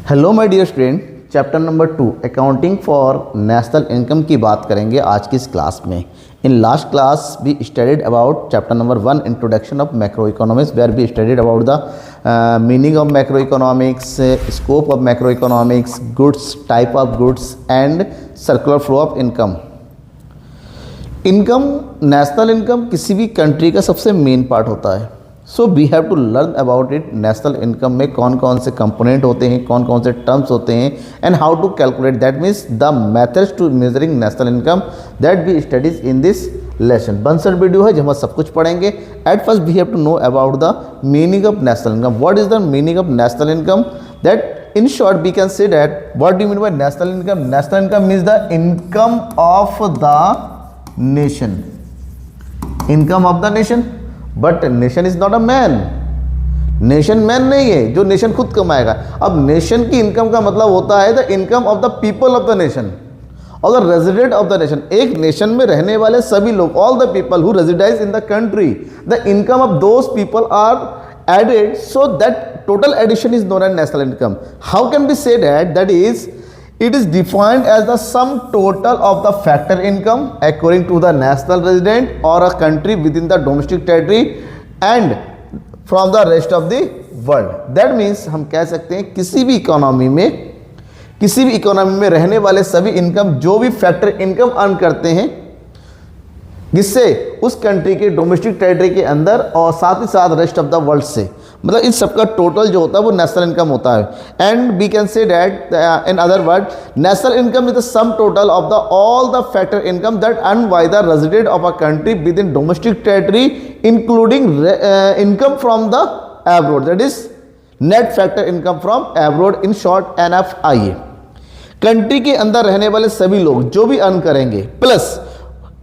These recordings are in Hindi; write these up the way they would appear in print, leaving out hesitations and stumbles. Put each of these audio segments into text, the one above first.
Hello my dear student, chapter number 2 accounting for national income की बात करेंगे आज की इस क्लास में। In last class we studied about chapter number 1 introduction of macroeconomics, where we studied about the meaning of macroeconomics, scope of macroeconomics, goods, type of goods and circular flow of income. Income, national income किसी भी कंट्री का सबसे मेन पार्ट होता है। So we have to learn about it. National income में कौन कौन से कंपोनेंट होते हैं, कौन कौन से टर्म्स होते हैं and how to calculate, that means the methods to measuring national income that we studies in this lesson. 62 video है जहाँ सब कुछ पढ़ेंगे। At first we have to know about the meaning of national income. What is the meaning of national income? That in short we can say that what do you mean by national income? National income means the income of the nation. Income of the nation, but nation is not a man. Nation man नहीं है जो नेशन खुद कमाएगा। अब नेशन की इनकम का मतलब होता है the income of the people of the nation और the resident of the nation. एक नेशन में रहने वाले सभी लोग, all the people who resides in the country, the income of those people are added, so that total addition is known as national income. How can be say that is it is defined as the sum total of the factor income according to the national resident or a country within the domestic territory and from the rest of the world. That means हम कह सकते हैं किसी भी इकोनॉमी में रहने वाले सभी इनकम, जो भी फैक्टर इनकम अर्न करते हैं जिससे उस कंट्री के डोमेस्टिक टेरिटरी के अंदर और साथ ही साथ रेस्ट ऑफ द वर्ल्ड से, मतलब इन सबका टोटल जो होता है वो नेशनल इनकम होता है। And we can say that in other word national income is the sum total of the all the factor income that earn by the resident of a country within domestic territory including income from the abroad, that is net factor income from abroad, in short NFIA। Country के अंदर रहने वाले सभी लोग जो भी अर्न करेंगे प्लस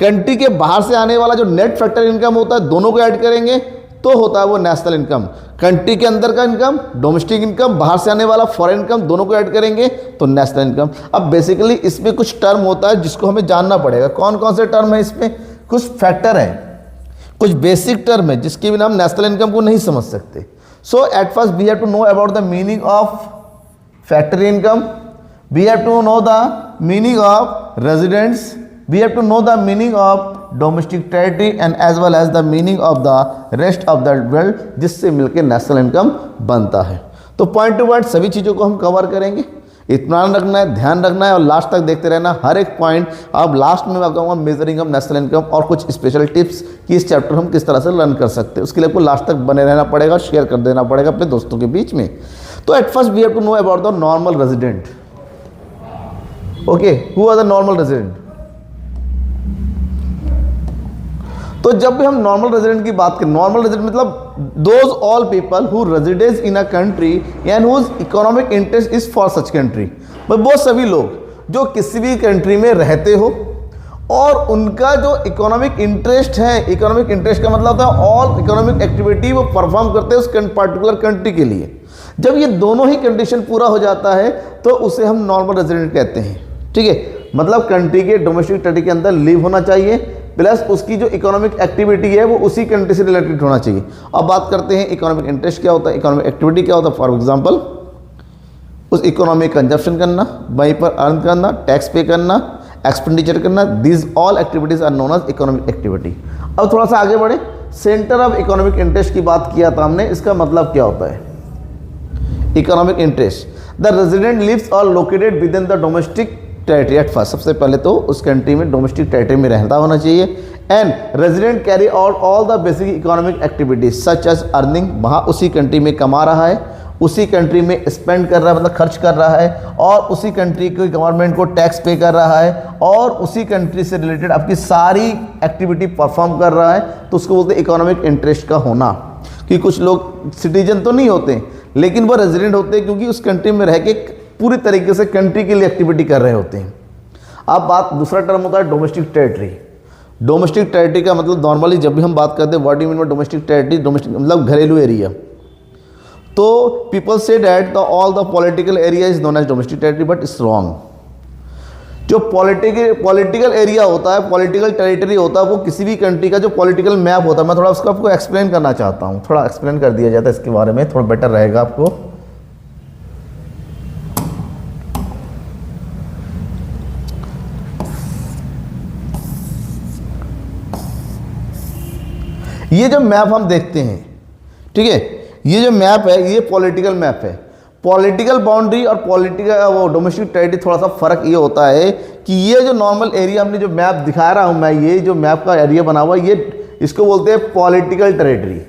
कंट्री के बाहर से आने वाला जो नेट फैक्टर इनकम होता है, दोनों को ऐड करेंगे तो होता है वो नेशनल इनकम। कंट्री के अंदर का इनकम, डोमेस्टिक इनकम, बाहर से आने वाला फॉरेन इनकम, दोनों को ऐड करेंगे तो नेशनल इनकम। अब बेसिकली इसमें कुछ टर्म होता है जिसको हमें जानना पड़ेगा। कौन कौन से टर्म है इसमें? कुछ फैक्टर है, कुछ बेसिक टर्म है जिसके बिना हम नेशनल इनकम को नहीं समझ सकते। So at first we have to know about the meaning of factor income, we have to know the meaning of residents, we have to know the meaning of domestic territory and as well as the meaning of the rest of the world, जिससे मिलकर नेशनल इनकम बनता है। तो पॉइंट टू पॉइंट सभी चीज़ों को हम कवर करेंगे। इत्मीनान रखना है, ध्यान रखना है और लास्ट तक देखते रहना हर एक पॉइंट। अब लास्ट में मैं कहूँगा मेजरिंग ऑफ नेशनल इनकम और कुछ स्पेशल टिप्स कि इस चैप्टर हम किस तरह से लर्न कर सकते हैं। उसके लिए आपको लास्ट तक बने रहना पड़ेगा, शेयर कर देना पड़ेगा अपने दोस्तों के बीच में। तो at first we have to know about the normal resident. Okay, who are the normal resident? तो जब भी हम नॉर्मल रेजिडेंट की बात करें, नॉर्मल रेजिडेंट मतलब those all people who resides in a country and whose economic interest is for such country. मतलब वो सभी लोग जो किसी भी कंट्री में रहते हो और उनका जो इकोनॉमिक इंटरेस्ट है, इकोनॉमिक इंटरेस्ट का मतलब होता है ऑल इकोनॉमिक एक्टिविटी वो परफॉर्म करते हैं उस पर्टिकुलर कंट्री के लिए। जब ये दोनों ही कंडीशन पूरा हो जाता है तो उसे हम नॉर्मल रेजिडेंट कहते हैं। ठीक है, मतलब कंट्री के डोमेस्टिक टेरिटरी के अंदर लिव होना चाहिए प्लस उसकी जो इकोनॉमिक एक्टिविटी है वो उसी कंट्री से रिलेटेड होना चाहिए। अब बात करते हैं इकोनॉमिक इंटरेस्ट क्या होता है, इकोनॉमिक एक्टिविटी क्या होता है। फॉर एग्जांपल उस इकोनॉमी कंजप्शन करना, वहीं पर अर्न करना, टैक्स पे करना, एक्सपेंडिचर करना, this all activities are known as economic activity. अब थोड़ा सा आगे बढ़े, सेंटर ऑफ इकोनॉमिक इंटरेस्ट की बात किया था हमने। इसका मतलब क्या होता है? Economic interest, the resident lives are located within the domestic territory at first. सबसे पहले तो उस कंट्री में डोमेस्टिक टेरिटरी में रहता होना चाहिए। And resident carry out all the basic economic activities such as earning, वहाँ उसी कंट्री में कमा रहा है, उसी कंट्री में स्पेंड कर रहा है मतलब खर्च कर रहा है, और उसी कंट्री की गवर्नमेंट को टैक्स पे कर रहा है और उसी कंट्री से रिलेटेड आपकी सारी एक्टिविटी परफॉर्म कर रहा है। तो उसको बोलते हैं इकोनॉमिक इंटरेस्ट का होना। कि कुछ लोग सिटीजन तो नहीं होते लेकिन वो रेजिडेंट होते हैं क्योंकि उस कंट्री में रह के पूरी तरीके से कंट्री के लिए एक्टिविटी कर रहे होते हैं। अब बात दूसरा टर्म होता है डोमेस्टिक टेरिटरी। डोमेस्टिक टेरिटरी का मतलब नॉर्मली जब भी हम बात करते हैं what do you mean by domestic territory, domestic मतलब घरेलू एरिया। तो people say that the all the political area is known as domestic territory, but it's wrong. जो पॉलिटिकल एरिया होता है, पॉलिटिकल टेरिटरी होता है, वो किसी भी कंट्री का जो पॉलिटिकल मैप होता है, मैं थोड़ा उसको आपको एक्सप्लेन करना चाहता हूँ। थोड़ा एक्सप्लेन कर दिया जाता है इसके बारे में, थोड़ा बेटर रहेगा आपको। ये जो मैप हम देखते हैं, ठीक है, ये जो मैप है ये पॉलिटिकल मैप है। पॉलिटिकल बाउंड्री और पॉलिटिकल वो डोमेस्टिक टेरिटरी थोड़ा सा फर्क ये होता है कि ये जो नॉर्मल एरिया हमने जो मैप दिखा रहा हूँ मैं, ये जो मैप का एरिया बना हुआ ये इसको बोलते हैं पॉलिटिकल टेरिटरी,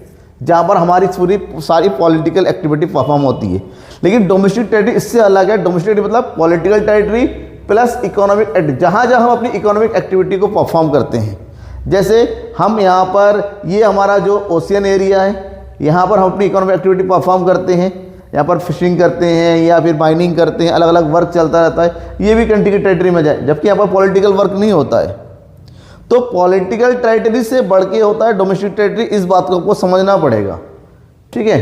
जहाँ पर हमारी पूरी सारी पॉलिटिकल एक्टिविटी परफॉर्म होती है। लेकिन डोमेस्टिक टेरिटरी इससे अलग है। डोमेस्टिक टेरिटरी मतलब पॉलिटिकल टेरिटरी प्लस इकोनॉमिक, जहाँ जहाँ हम अपनी इकोनॉमिक एक्टिविटी को परफॉर्म करते हैं। जैसे हम यहाँ पर, ये हमारा जो ओशियन एरिया है, यहाँ पर हम अपनी इकोनॉमिक एक्टिविटी परफॉर्म करते हैं, यहाँ पर फिशिंग करते हैं या फिर माइनिंग करते हैं, अलग अलग वर्क चलता रहता है, ये भी कंट्री की टेरिटरी में जाए, जबकि यहाँ पर पॉलिटिकल वर्क नहीं होता है। तो पॉलिटिकल टेरिटरी से बढ़ के होता है डोमेस्टिक टेरिटरी, इस बात को आपको समझना पड़ेगा, ठीक है।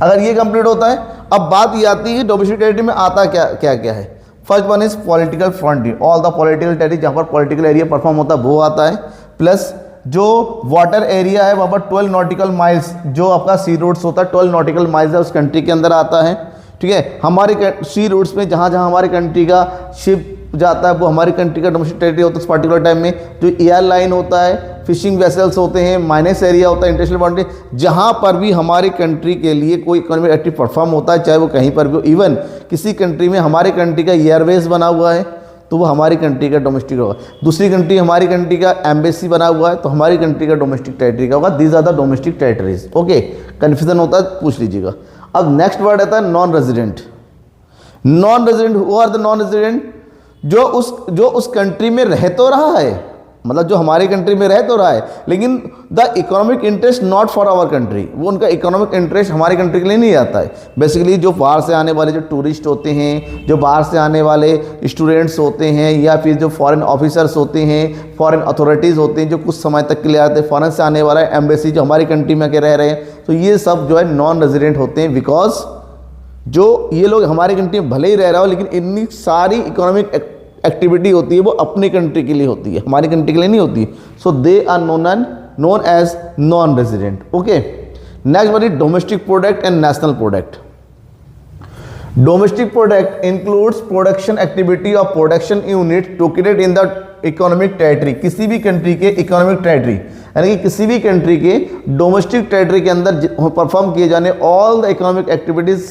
अगर ये कंप्लीट होता है, अब बात ये आती है डोमेस्टिक टेरिटरी में आता क्या क्या है। First one is political frontier, all the political territory जहाँ पर पॉलिटिकल एरिया परफॉर्म होता है वो आता है, प्लस जो वाटर एरिया है वहाँ पर 12 नॉटिकल माइल्स, जो आपका सी रूट्स होता है 12 नॉटिकल माइल्स है, उस कंट्री के अंदर आता है, ठीक है। हमारे सी रूट्स में जहाँ जहाँ हमारे कंट्री का शिप जाता है वो हमारी कंट्री का डोमेस्टिक टेरिटरी होता है। उस पर्टिकुलर टाइम में जो एयरलाइन होता है, फिशिंग वेसल्स होते हैं, माइनस एरिया होता है, इंटरनेशनल बाउंड्री, जहाँ पर भी हमारी कंट्री के लिए कोई इकोनॉमिक एक्टिविटी परफॉर्म होता है, चाहे वो कहीं पर भी हो, इवन किसी कंट्री में हमारे कंट्री का एयरवेज बना हुआ है तो वो हमारी कंट्री का डोमेस्टिक होगा। दूसरी कंट्री हमारी कंट्री का एम्बेसी बना हुआ है तो हमारी कंट्री का डोमेस्टिक टेरिटरी का होगा। These are the domestic territories. Okay, confusion होता है पूछ लीजिएगा। अब नेक्स्ट वर्ड आता है non resident. Non resident, who are the non resident? जो उस कंट्री में रह तो रहा है, मतलब जो हमारी कंट्री में रह तो रहा है, लेकिन the economic interest not for our country, वो उनका इकोनॉमिक इंटरेस्ट हमारी कंट्री के लिए नहीं आता है। बेसिकली जो बाहर से आने वाले जो टूरिस्ट होते हैं, जो बाहर से आने वाले स्टूडेंट्स होते हैं, या फिर जो फॉरेन ऑफिसर्स होते हैं, फॉरेन अथॉरिटीज़ होते हैं जो कुछ समय तक के लिए आते हैं, फॉरेन से आने वाला है एम्बेसी जो हमारी कंट्री में के रह रहे हैं, तो ये सब जो है नॉन रेजिडेंट होते हैं। बिकॉज जो ये लोग हमारी कंट्री में भले ही रह रहा हो, लेकिन इतनी सारी इकोनॉमिक एक्टिविटी होती है वो अपनी कंट्री के लिए होती है, हमारी कंट्री के लिए नहीं होती। So they are known as non resident. Okay, next one is domestic product and national product. Domestic product includes production activity of production unit located in the economic territory. किसी भी कंट्री के इकोनॉमिक टेरिटरी, यानी कि किसी भी कंट्री के डोमेस्टिक टेरिटरी के अंदर परफॉर्म किए जाने ऑल द इकोनॉमिक एक्टिविटीज,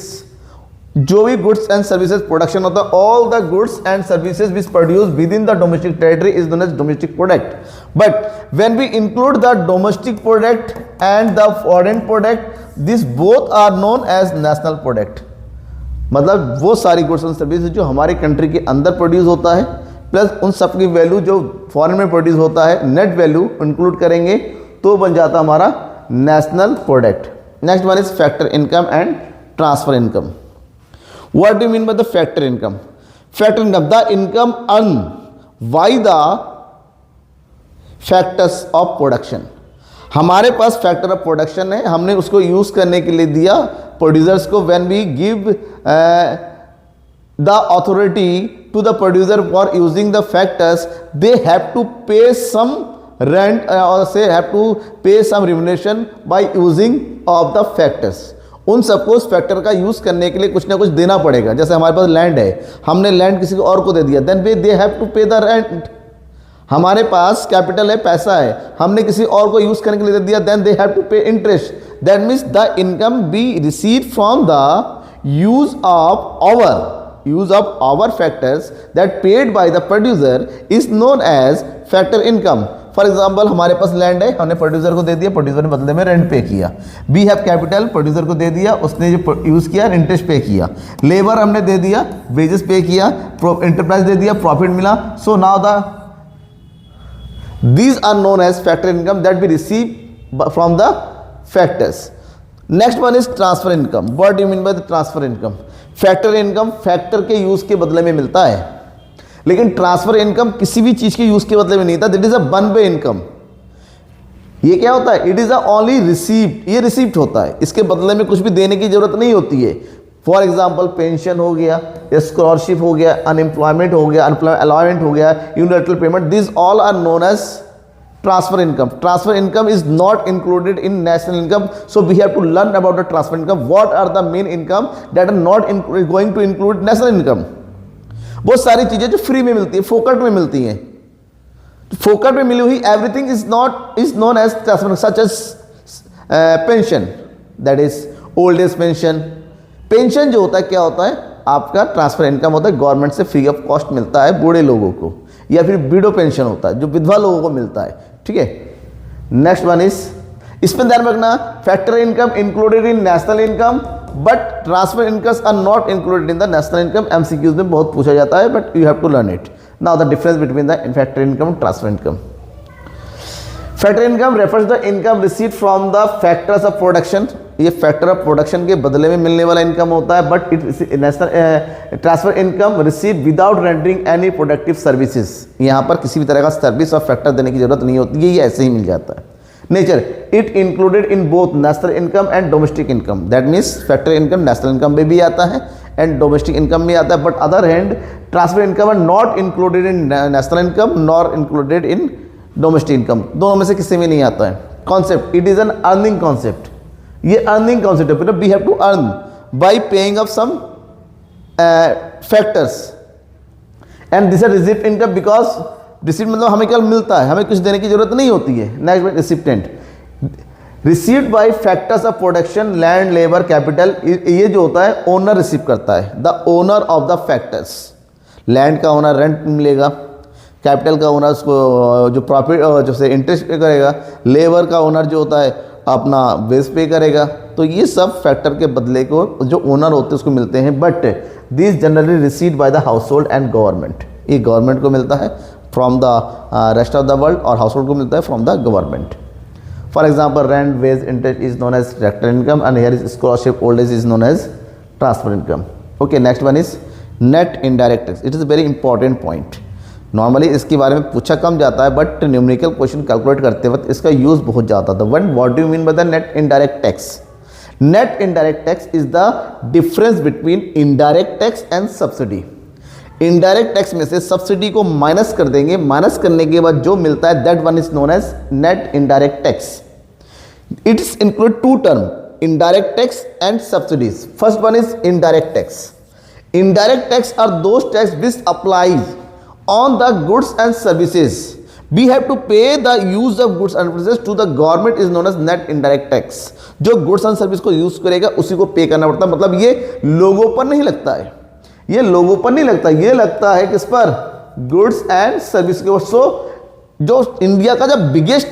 जो भी गुड्स एंड सर्विसेज प्रोडक्शन होता है, all the goods and services which produce within the domestic territory is known as domestic product. But when we include the domestic product and the foreign product, this both are known as national product. मतलब वो सारी गुड्स एंड सर्विसेज जो हमारी कंट्री के अंदर प्रोड्यूस होता है, प्लस उन सब की वैल्यू जो फॉरेन में प्रोड्यूस होता है, नेट वैल्यू इंक्लूड करेंगे तो बन जाता हमारा national product. Next one is factor income and transfer income. What do you mean by the factor income? Factor income, the income earned by the factors of production. हमारे पास फैक्टर ऑफ प्रोडक्शन है, हमने उसको यूज करने के लिए दिया प्रोड्यूसर्स को। When we give the authority to the producer for using the factors, they have to pay some rent और they have to pay some remuneration by using of the factors. उन सबको उस फैक्टर का यूज़ करने के लिए कुछ ना कुछ देना पड़ेगा। जैसे हमारे पास लैंड है, हमने लैंड किसी और को दे दिया, देन दे हैव टू पे द रेंट। हमारे पास कैपिटल है, पैसा है, हमने किसी और को यूज़ करने के लिए दे दिया, then they have to pay interest. That means the income be receive from the use of our factors that paid by the producer is known as factor income. For example, हमारे पास लैंड है, हमने प्रोड्यूसर को दे दिया, प्रोड्यूसर ने बदले में रेंट पे किया। वी हैव कैपिटल, प्रोड्यूसर को दे दिया, उसने जो यूज़ किया इंटरेस्ट पे किया। लेबर हमने दे दिया, वेजेस पे किया, एंटरप्राइज दे दिया, प्रॉफिट मिला। So now these are known as factor income that we receive from the factors. Next one is transfer income. What do you mean by the transfer income? Factor income factor के यूज के बदले में मिलता है, लेकिन ट्रांसफर इनकम किसी भी चीज के यूज के बदले में नहीं था। That is a one way income. ये क्या होता है? It is a only receipt, ये रिसीप्ट होता है, इसके बदले में कुछ भी देने की जरूरत नहीं होती है। फॉर एग्जाम्पल, पेंशन हो गया, स्कॉलरशिप हो गया, अनएम्प्लॉयमेंट हो गया, अनएम्प्लॉयमेंट अलाउंस हो गया, unilateral payment, this all are known as transfer income. Transfer income is not included in national income, so we have to learn about the transfer income. What are the main income that are not going to include national income? वो सारी चीजें जो फ्री में मिलती है, फोकट में मिलती हैं, फोकट में मिली हुई everything is known as transfer, such as pension, that is old age pension. Pension जो होता है क्या होता है, आपका ट्रांसफर इनकम होता है, गवर्नमेंट से फ्री ऑफ कॉस्ट मिलता है बूढ़े लोगों को, या फिर विडो पेंशन होता है जो विधवा लोगों को मिलता है, ठीक है। नेक्स्ट वन इज, इसमें ध्यान रखना, factor income included in national income but transfer incomes are not included in the national income. MCQs में बहुत पूछा जाता है, but you have to learn it. Now the difference between the factor income and transfer income. Factor income refers the income receive from the factors of production, ये फैक्टर ऑफ प्रोडक्शन के बदले में मिलने वाला इनकम होता है, but it national transfer income receive without rendering any productive services. यहाँ पर किसी भी तरह का सर्विस और फैक्टर देने की जरूरत नहीं होती है, ये ऐसे ही मिल जाता है। Nature, it included in both national income and domestic income, that means factor income national income में भी आता है एंड डोमेस्टिक इनकम में आता है, but other hand transfer income are not included in national income nor included in domestic income, दोनों में से किसी में नहीं आता है। Concept, it is an earning concept, ये अर्निंग कॉन्सेप्ट है, we have to earn by paying off some factors and this is receipt income, because receipt मतलब हमें क्या मिलता है, हमें कुछ देने की जरूरत नहीं होती है। Next, recipient, received by factors of production, land, labour, capital, ये जो होता है ओनर रिसीव करता है, the owner of the factors. Land का ओनर रेंट मिलेगा, कैपिटल का ओनर उसको जो प्रॉफिट जैसे इंटरेस्ट पे करेगा, लेबर का ओनर जो होता है अपना वेज पे करेगा। तो ये सब फैक्टर के बदले को जो ओनर होते हैं उसको मिलते हैं, but this generally received by the household and government, ये गवर्नमेंट को मिलता है from the rest of the world, और हाउस होल्ड को मिलता है from the government. For example, rent, wage, interest is known as factor income and here is scholarship, old age is known as transfer income. Okay, next one is net indirect tax. It is very important point, normally इसके बारे में पूछा कम जाता है, बट न्यूमेरिकल क्वेश्चन कैलकुलेट करते वक्त इसका यूज बहुत ज़्यादा था। One, what do you mean by the net indirect tax? Net indirect tax is the difference between indirect tax and subsidy. Indirect tax में से सब्सिडी को माइनस कर देंगे, माइनस करने के बाद जो मिलता है that one is known as net indirect tax. It's include two term, indirect tax and subsidies. First one is indirect tax. Indirect tax are those tax which applies on the goods and services we have to pay the use of goods and services to the government is known as net indirect tax। जो goods and service को यूज करेगा उसी को पे करना पड़ता है, मतलब ये लोगों पर नहीं लगता है, ये लोगों पर नहीं लगता, ये लगता है किस पर? गुड्स एंड सर्विस के ऊपर। सो जो इंडिया का जो बिगेस्ट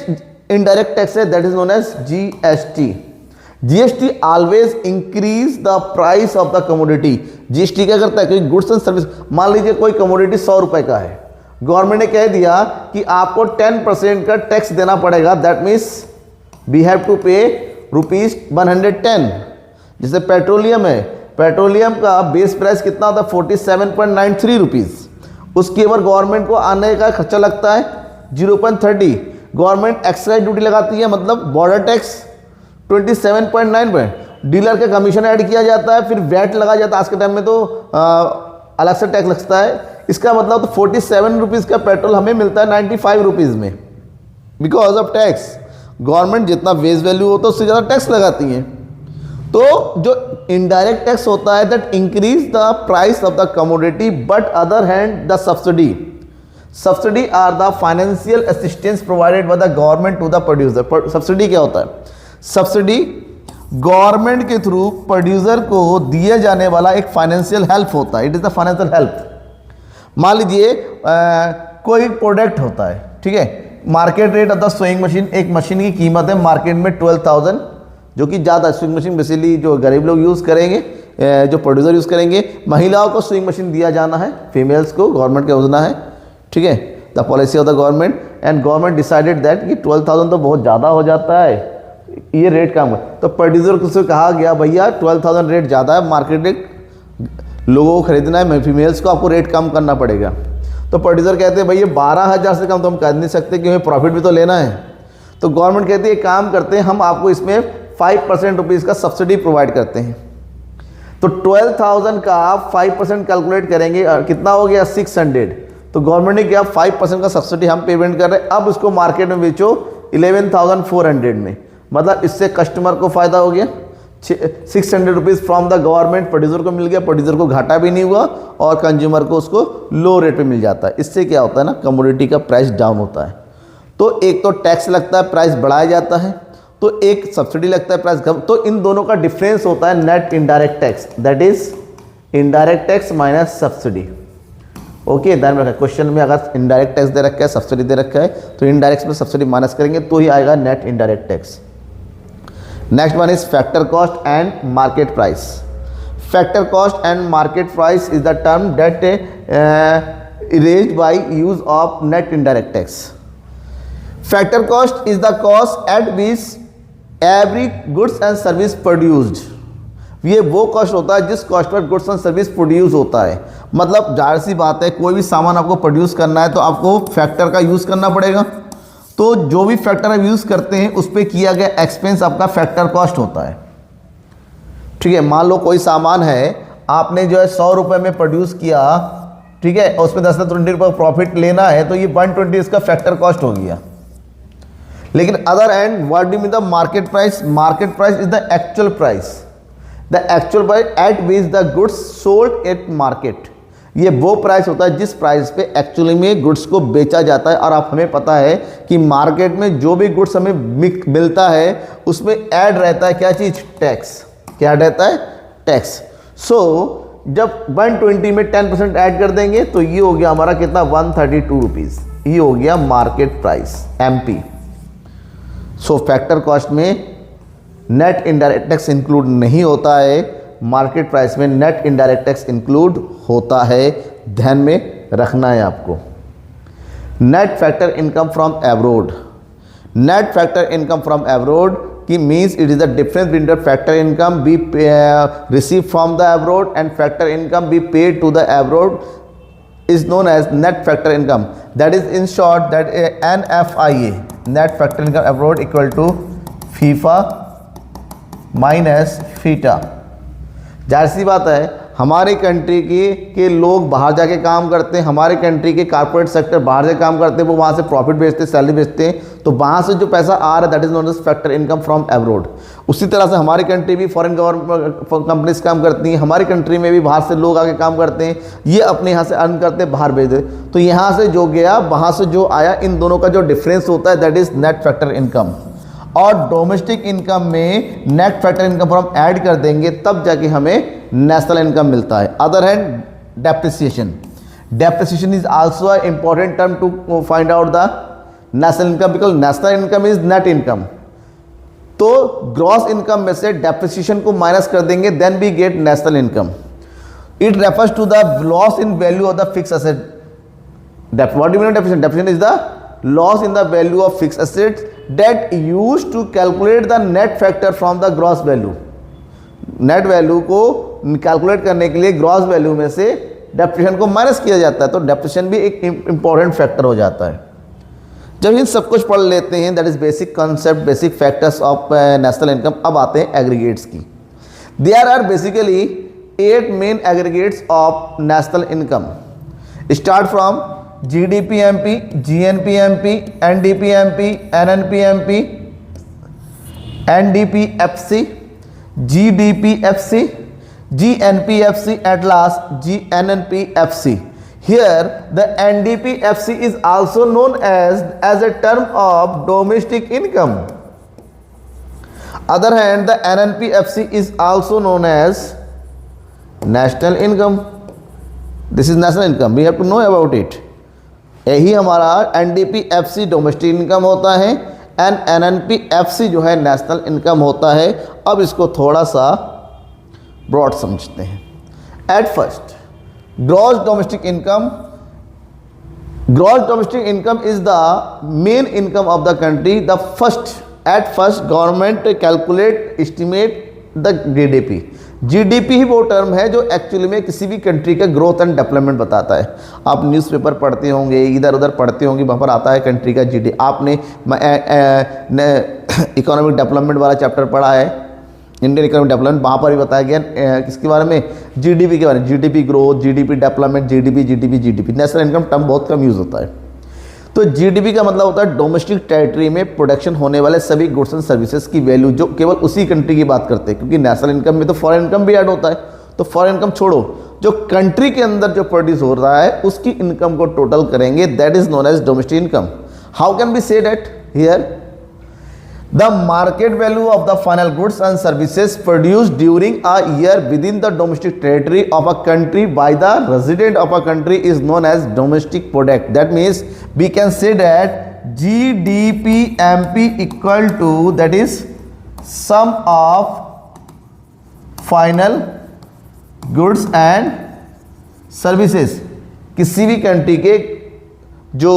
इनडायरेक्ट टैक्स है that is known as GST. GST always increase the price of the commodity. GST क्या करता है? कोई गुड्स एंड सर्विस, मान लीजिए कोई कमोडिटी 100 रुपए का है, गवर्नमेंट ने कह दिया कि आपको 10% का टैक्स देना पड़ेगा, that means we have to pay ₹110। जैसे पेट्रोलियम है, पेट्रोलियम का बेस प्राइस कितना होता है? 47.93 रुपीज़। उसके ऊपर गवर्नमेंट को आने का खर्चा लगता है 0.30। गवर्नमेंट एक्साइज ड्यूटी लगाती है, मतलब बॉर्डर टैक्स 27.9। डीलर का कमीशन ऐड किया जाता है, फिर वैट लगा जाता है। आज के टाइम में तो अलग से टैक्स लगता है। इसका मतलब तो 47 रुपीज़ का पेट्रोल हमें मिलता है 95 रुपीज़ में, बिकॉज ऑफ टैक्स। गवर्नमेंट जितना वेज वैल्यू होता है उससे ज़्यादा टैक्स लगाती है। तो जो इनडायरेक्ट टैक्स होता है that increase the price of the commodity, but other hand the subsidy are the financial assistance provided by the government to the producer. Subsidy क्या होता है? सब्सिडी गवर्नमेंट के थ्रू प्रोड्यूसर को दिए जाने वाला एक फाइनेंशियल हेल्प होता है। It is the financial help. मान लीजिए कोई प्रोडक्ट होता है, ठीक है, market rate of the sewing machine, एक मशीन की कीमत है मार्केट में 12,000, जो कि ज़्यादा स्विंग मशीन बेसिकली जो गरीब लोग यूज़ करेंगे, जो प्रोड्यूसर यूज़ करेंगे। महिलाओं को स्विंग मशीन दिया जाना है, फीमेल्स को गवर्नमेंट का योजना है, ठीक है, the policy of the government. And government decided that कि 12,000 तो बहुत ज़्यादा हो जाता है, ये रेट कम है। तो प्रोड्यूसर से कहा गया भैया 12,000 रेट ज़्यादा है, मार्केट रेट लोगों को खरीदना है, फीमेल्स को आपको रेट कम करना पड़ेगा। तो प्रोड्यूसर कहते हैं भैया 12,000 से कम तो हम कर नहीं सकते, क्योंकि प्रॉफिट भी तो लेना है। तो गवर्नमेंट कहती है काम करते हैं, हम आपको इसमें 5% रुपीज़ का सब्सिडी प्रोवाइड करते हैं। तो 12,000 का आप 5% कैलकुलेट करेंगे, कितना हो गया? 600। तो गवर्नमेंट ने क्या 5% का सब्सिडी हम पेमेंट कर रहे हैं, अब उसको मार्केट में बेचो 11,400 में, मतलब इससे कस्टमर को फ़ायदा हो गया, 600 rupees from the government, producer को मिल गया, प्रोड्यूसर को घाटा भी नहीं हुआ और कंज्यूमर को उसको लो रेट पे मिल जाता है। इससे क्या होता है ना, कमोडिटी का प्राइस डाउन होता है। तो एक तो टैक्स लगता है, प्राइस बढ़ाया जाता है, तो एक सब्सिडी लगता है, प्राइस कम। तो इन दोनों का डिफरेंस होता है net indirect tax, that is indirect tax minus subsidy. Okay, ध्यान रखा, क्वेश्चन में अगर इनडायरेक्ट टैक्स दे रखा है, सब्सिडी दे रखा है, तो इनडायरेक्ट में सब्सिडी माइनस करेंगे तो ही आएगा net indirect tax. Next one is factor cost and market price. Factor cost and market price is the term that erased by use of net indirect tax. Factor cost is the cost at which every goods and service produced. ये वो कॉस्ट होता है जिस cost per goods and service produce होता है। मतलब जाहिर सी बात है, कोई भी सामान आपको प्रोड्यूस करना है तो आपको फैक्टर का यूज़ करना पड़ेगा। तो जो भी फैक्टर आप यूज़ करते हैं उस पर किया गया एक्सपेंस आपका फैक्टर कॉस्ट होता है। ठीक है, मान लो कोई सामान है, आपने जो है 100 रुपये में प्रोड्यूस किया, ठीक है, और उसमें 10-20 रुपये प्रॉफिट लेना है, तो ये 120 इसका फैक्टर कॉस्ट हो गया। लेकिन other and what do mean the market price? Market price is the actual price, the actual price at which the goods sold at market. ये वो प्राइस होता है जिस प्राइस पे एक्चुअली में गुड्स को बेचा जाता है। और आप हमें पता है कि मार्केट में जो भी गुड्स हमें मिलता है उसमें ऐड रहता है क्या चीज़? टैक्स। क्या रहता है? टैक्स। सो जब 120 में 10% ऐड कर देंगे तो ये हो गया हमारा कितना? 132 रुपीज़। ये हो गया market price MP। So factor cost में नेट इनडायरेक्ट टैक्स इंक्लूड नहीं होता है, मार्केट प्राइस में नेट इनडायरेक्ट टैक्स इंक्लूड होता है। ध्यान में रखना है आपको। Net factor income from abroad. Net factor income from abroad की means it is the difference between the factor income be receive from the abroad and factor income be paid to the abroad is known as net factor income. That is in short that NFIA, net factor income abroad, equal to FIFA minus FITA। जाहिर सी बात है, हमारे कंट्री के लोग बाहर जाके काम करते हैं, हमारे कंट्री के कॉर्पोरेट सेक्टर बाहर से काम करते हैं, वो वहाँ से प्रॉफिट बेचते हैं, सैलरी बेचते हैं, तो वहाँ से जो पैसा आ रहा है that is known as factor income from abroad. उसी तरह से हमारी कंट्री भी फॉरेन गवर्नमेंट कंपनीज काम करती हैं, हमारी कंट्री में भी बाहर से लोग आके काम करते हैं, ये अपने यहाँ से अर्न करते हैं, बाहर भेज देते। तो यहाँ से जो गया, वहाँ से जो आया, इन दोनों का जो डिफरेंस होता है that is net factor income. और डोमेस्टिक इनकम में net factor income from add कर देंगे तब जाके हमें नेशनल इनकम मिलता है। Other hand depreciation. Depreciation is also a important term to find out the national income, because national income is net income. तो ग्रॉस इनकम में से डेप्रिसिएशन को माइनस कर देंगे, then we get national income. It refers to the loss in value of the fix asset. What do you mean depreciation? Depreciation is the loss in the value of fixed assets that used to calculate the net factor from the gross value। Net value को कैलकुलेट करने के लिए ग्रॉस वैल्यू में से डेप्रिसिएशन को माइनस किया जाता है, तो डेप्रिसिएशन भी एक इंपॉर्टेंट फैक्टर हो जाता है। जब इन सब कुछ पढ़ लेते हैं, that is basic concept, basic factors of national income. अब आते हैं एग्रीगेट्स की। There are basically 8 main aggregates of national income. Start from GDP MP, GNP MP, NDP MP, NNP MP, NDP FC, GDP FC, GNP FC, at last GNNP FC. Here the NDP FC is also known as a term of domestic income. Other hand, the NNP FC is also known as national income. This is national income, we have to know about it। यही हमारा NDP FC डोमेस्टिक इनकम होता है एंड NNP FC जो है नेशनल इनकम होता है। अब इसको थोड़ा सा ब्रॉड समझते हैं। At first, gross domestic income. Gross domestic income is the main income of the country. The first at first government calculate estimate the GDP। GDP ही वो टर्म है जो एक्चुअली में किसी भी कंट्री का ग्रोथ एंड डेवलपमेंट बताता है। आप न्यूज़पेपर पढ़ते होंगे, इधर उधर पढ़ते होंगे, वहाँ पर आता है कंट्री का GDP। आपने इकोनॉमिक डेवलपमेंट वाला चैप्टर पढ़ा है, इंडियन इकोनॉमिक डेवलपमेंट, वहाँ पर भी बताया गया किसके बारे में? GDP के बारे में। GDP growth, GDP development, GDP। National income term बहुत कम यूज़ होता है। तो जीडीपी का मतलब होता है डोमेस्टिक टेरिटरी में प्रोडक्शन होने वाले सभी गुड्स एंड सर्विसेज की वैल्यू, जो केवल उसी कंट्री की बात करते हैं, क्योंकि नेशनल इनकम में तो फॉरेन इनकम भी ऐड होता है। तो फॉरेन इनकम छोड़ो, जो कंट्री के अंदर जो प्रोड्यूस हो रहा है उसकी इनकम को टोटल करेंगे, that is known as domestic income. How can be say that here? The market value of the final goods and services produced during a year within the domestic territory of a country by the resident of a country is known as domestic product. That means we can say that GDPMP equal to, that is sum of final goods and services। किसी भी कंट्री के जो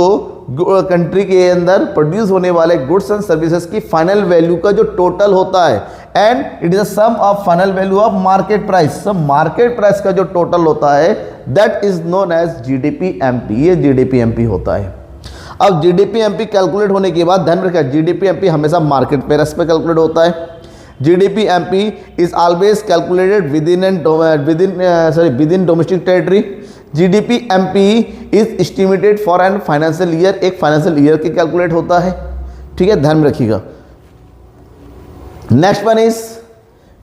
कंट्री के अंदर प्रोड्यूस होने वाले गुड्स एंड सर्विसेज की फाइनल वैल्यू का जो टोटल होता है, and it is a sum of final value of market price. सब मार्केट प्राइस का जो टोटल होता है that is known as GDPMP. ये जीडीपीएमपी होता है। अब जीडीपीएमपी कैलकुलेट होने के बाद ध्यान रखिए, जीडीपीएमपी हमेशा मार्केट प्राइस पे कैलकुलेट होता है। GDPMP is always calculated within domestic territory. GDPMP is estimated for an financial year, एक फाइनेंशियल ईयर के कैलकुलेट होता है। ठीक है, ध्यान में रखिएगा। Next one is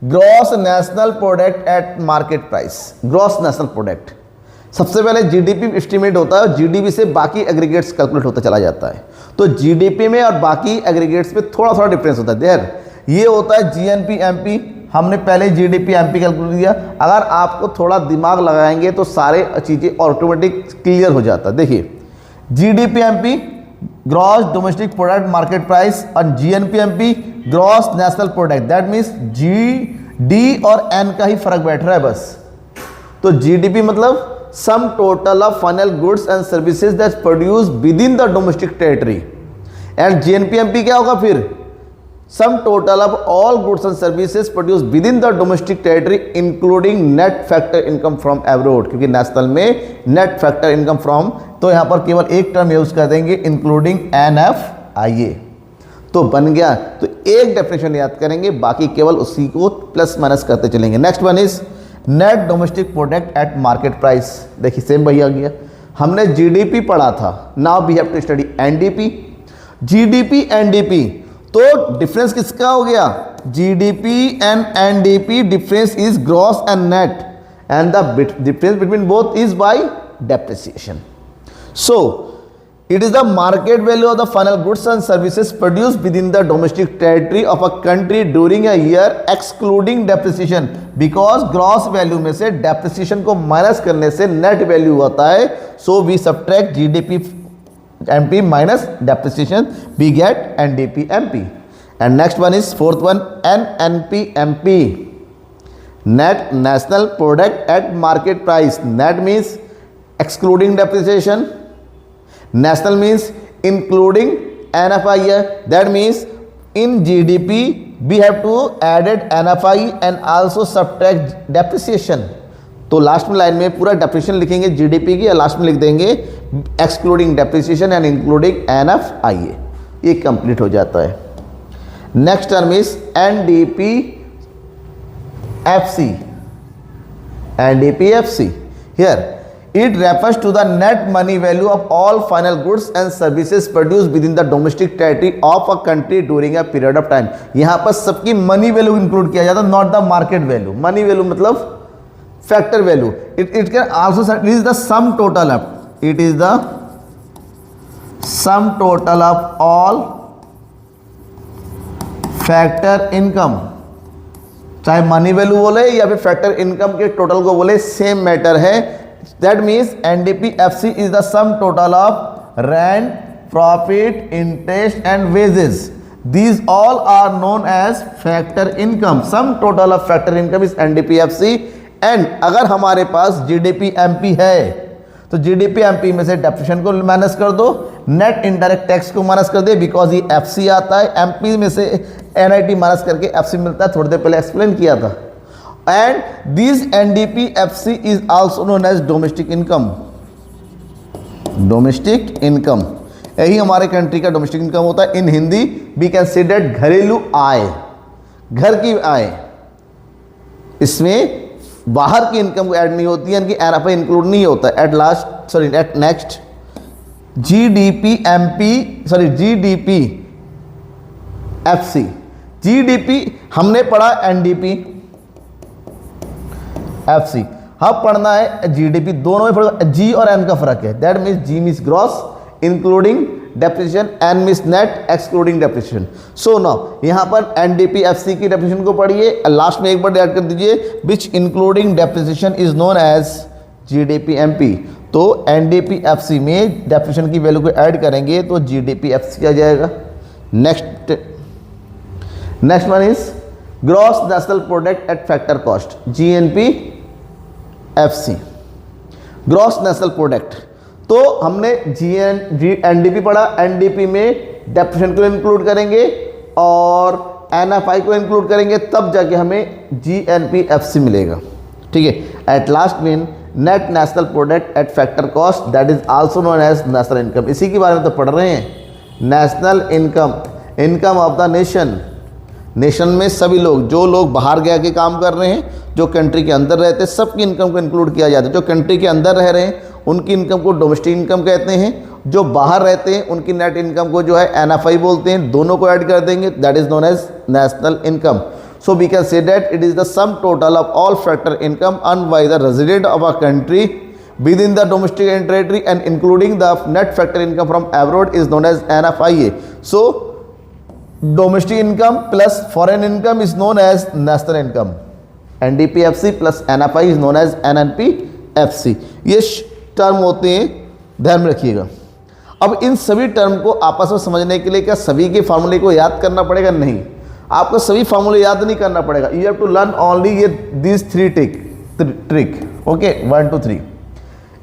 gross national product at market price. Gross national product, सबसे पहले जीडीपी एस्टिमेट होता है, जीडीपी से बाकी एग्रीगेट्स कैलकुलेट होता चला जाता है। तो जीडीपी में और बाकी एग्रीगेट्स में थोड़ा थोड़ा डिफरेंस होता है। देयर ये होता है जीएनपीएमपी, हमने पहले जीडीपीएमपी कैलकुलेट किया। अगर आपको थोड़ा दिमाग लगाएंगे तो सारे चीज़ें ऑटोमेटिक क्लियर हो जाता है। देखिए, GDP MP gross domestic product market price और GNP MP gross national product. That means D और एन का ही फर्क बैठ रहा है बस। तो जीडीपी मतलब sum total of final goods and services that produce within the domestic territory, and GNP MP क्या होगा फिर? Sum total of all goods and services produce within the domestic territory including net factor income from abroad, क्योंकि नेशनल में नेट फैक्टर इनकम फ्रॉम, तो यहां पर केवल एक टर्म यूज कर देंगे इंक्लूडिंग NFIA, तो बन गया। तो एक डेफिनेशन याद करेंगे, बाकी केवल उसी को प्लस माइनस करते चलेंगे। Next one is net domestic product at market price. देखिए सेम वही आ गया, हमने जीडीपी पढ़ा था, now we have to study NDP. GDP NDP, तो डिफरेंस किसका हो गया? GDP and NDP, difference is gross and net, and the difference between both is by depreciation. So it is the market value of the final goods and services produced within the domestic territory of a country during a year excluding depreciation, because gross value में से depreciation को माइनस करने से net value आता है। so we subtract GDPMP minus depreciation, we get NDPMP। and next one is fourth one, NNPMP, net national product at market price। net means excluding depreciation, national means including NFI, that means in GDP we have to added NFI and also subtract depreciation। तो लास्ट में लाइन में पूरा डेप्रिसिएशन लिखेंगे जीडीपी की, लास्ट में लिख देंगे excluding depreciation and including NFIA, ये कंप्लीट हो जाता है। Next term is NDPFC। Here it refers to the net money value of all final goods and services produced within the domestic territory of a country during a period of time। यहाँ पर सबकी मनी वैल्यू इंक्लूड किया जाता है, not the market value. Money value मतलब factor value. It can also is the sum total of, it is the sum total of all factor income, चाहे मनी वैल्यू बोले या फिर फैक्टर इनकम के टोटल को बोले, सेम मैटर है। That means NDPFC is the sum total of rent, profit, interest and wages. These all are known as factor income. Sum total of factor income is NDPFC। and अगर हमारे पास GDPMP है तो GDPMP में से डेप्रिसिएशन को माइनस कर दो, नेट इनडायरेक्ट टैक्स को माइनस कर दे, बिकॉज ये FC आता है, MP में से NIT माइनस करके FC मिलता है, थोड़ी देर पहले एक्सप्लेन किया था। and this NDPFC is also known as domestic income। domestic income यही हमारे कंट्री का डोमेस्टिक इनकम होता है। इन हिंदी वी कंसिडर घरेलू आय, घर की आय, इसमें बाहर की इनकम को ऐड नहीं होती है, यानी कि NFI इंक्लूड नहीं होता। At last sorry at next GDP MP sorry GDP FC. GDP हमने पढ़ा एनडीपी एफसी, अब पढ़ना है जीडीपी। दोनों में जी और एन का फर्क है। That means G means gross including depreciation, N means net excluding depreciation. So now यहां पर एनडीपी एफसी की डेप्रिसिएशन को पढ़िए, लास्ट में एक बार ऐड कर दीजिए, which including depreciation is known as GDP MP. तो एनडीपी एफसी में डेप्रिसिएशन की वैल्यू को ऐड करेंगे तो जीडीपी एफसी आ जाएगा। Next one is gross national product at factor cost, GNP FC. Gross national product तो हमने एनडीपी पढ़ा, एनडीपी में डेप्रिसिएशन को इंक्लूड करेंगे और एनएफआई को इंक्लूड करेंगे, तब जाके हमें जीएनपीएफसी मिलेगा। ठीक है। At last mean net national product at factor cost, that is also known as national income. इसी के बारे में तो पढ़ रहे हैं। National income, income of the nation. Nation में सभी लोग, जो लोग बाहर गया के काम कर रहे हैं, जो कंट्री के अंदर रहते हैं, सबकी इनकम को इंक्लूड किया जाता है। जो कंट्री के अंदर रह रहे हैं उनकी इनकम को डोमेस्टिक इनकम कहते हैं, जो बाहर रहते हैं उनकी नेट इनकम को जो है एनएफआई बोलते हैं। दोनों को ऐड कर देंगे, that is known as national income. So we can say that it is the sum total of all factor income earned by the resident of a country within the domestic and territory and including the net factor income from abroad is known as NFIA. So domestic income plus foreign income is known as national income. NDP FC plus NFI is known as NNP FC. ये टर्म होते हैं, ध्यान में रखिएगा। अब इन सभी टर्म को आपस में समझने के लिए क्या सभी के फार्मूले को याद करना पड़ेगा? नहीं, आपको सभी फार्मूले याद नहीं करना पड़ेगा। You have to learn only ये this three trick. Okay, 1 2 3।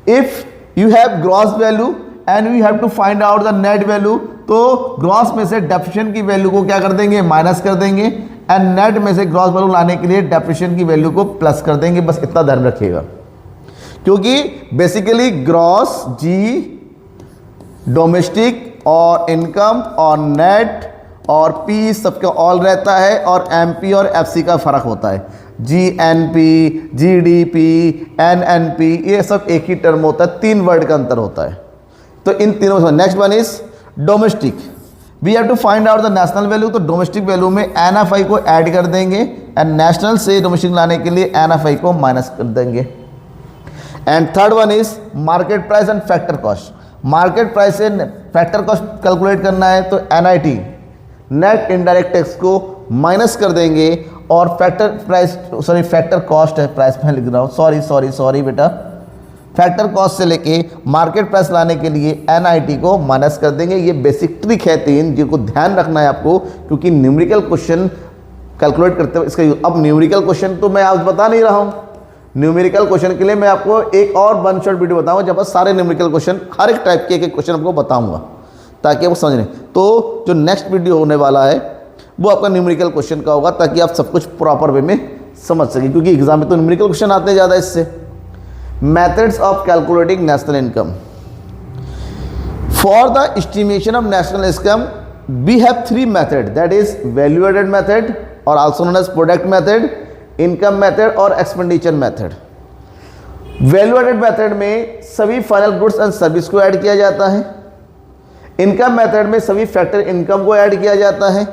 If you have gross value and we have to find out the net value, तो ग्रॉस में से डेप्रिसिएशन की वैल्यू को क्या कर देंगे? माइनस कर देंगे, एंड नेट में से ग्रॉस वैल्यू लाने के लिए डेप्रिसिएशन की वैल्यू को प्लस कर देंगे। बस इतना ध्यान रखिएगा, क्योंकि बेसिकली ग्रॉस जी डोमेस्टिक और इनकम और नेट और पी सबका ऑल रहता है, और एमपी और एफसी का फर्क होता है। जीएनपी, जीडीपी, एनएनपी, ये सब एक ही टर्म होता है, 3 वर्ड का अंतर होता है। तो इन तीनों में next one is domestic. We have to find out the national value, तो डोमेस्टिक वैल्यू में एनएफआई को ऐड कर देंगे, एंड नेशनल से डोमेस्टिक लाने के लिए एनएफआई को माइनस कर देंगे। And third one is market price and factor cost. Market price से फैक्टर कॉस्ट कैलकुलेट करना है तो एनआईटी नेट इनडायरेक्ट टैक्स को माइनस कर देंगे, और फैक्टर कॉस्ट है, प्राइस में लिख रहा हूँ, सॉरी बेटा, फैक्टर कॉस्ट से लेके मार्केट प्राइस लाने के लिए एनआईटी को माइनस कर देंगे। ये बेसिक ट्रिक है 3 जिनको ध्यान रखना है आपको, क्योंकि न्यूमेरिकल क्वेश्चन कैलकुलेट करते हुए इसका अब न्यूमेरिकल क्वेश्चन तो मैं आज बता नहीं रहा हूँ। न्यूमेरिकल क्वेश्चन के लिए मैं आपको एक और 1 शॉट वीडियो बताऊंगा, जब सारे न्यूमेरिकल क्वेश्चन हर एक टाइप के एक क्वेश्चन आपको बताऊंगा, ताकि आप समझ लें। तो जो नेक्स्ट वीडियो होने वाला है वो आपका न्यूमेरिकल क्वेश्चन का होगा, ताकि आप सब कुछ प्रॉपर वे में समझ सकें, क्योंकि एग्जाम में तो न्यूमेरिकल क्वेश्चन आते हैं ज़्यादा। इससे methods of calculating national income. For the estimation of national income we have 3 method, that is value added method और also known as product method, income method और expenditure method. Value added method में सभी फाइनल गुड्स एंड सर्विस को ऐड किया जाता है, इनकम मेथड में सभी फैक्टर इनकम को ऐड किया जाता है,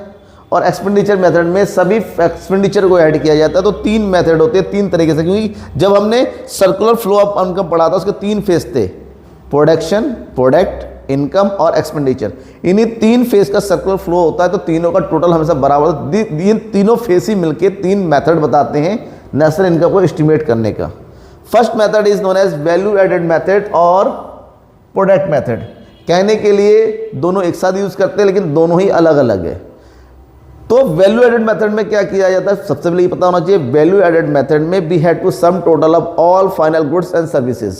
और एक्सपेंडिचर मेथड में सभी एक्सपेंडिचर को ऐड किया जाता है। तो 3 मेथड होते हैं 3 तरीके से, क्योंकि जब हमने सर्कुलर फ्लो ऑफ इनकम पढ़ा था उसके 3 फेज थे, प्रोडक्शन, प्रोडक्ट, इनकम और एक्सपेंडिचर। इन्हीं 3 फेज का सर्कुलर फ्लो होता है, तो तीनों का टोटल हमेशा बराबर, इन तीनों फेज ही मिलके 3 मेथड बताते हैं नेशनल इनकम को एस्टिमेट करने का। First method is known as value added method और प्रोडक्ट मेथड। कहने के लिए दोनों एक साथ यूज करते हैं, लेकिन दोनों ही अलग अलग है। तो वैल्यू एडेड मेथड में क्या किया जाता है, सबसे पहले ये पता होना चाहिए। वैल्यू एडेड मेथड में we had to sum total of all final goods and services.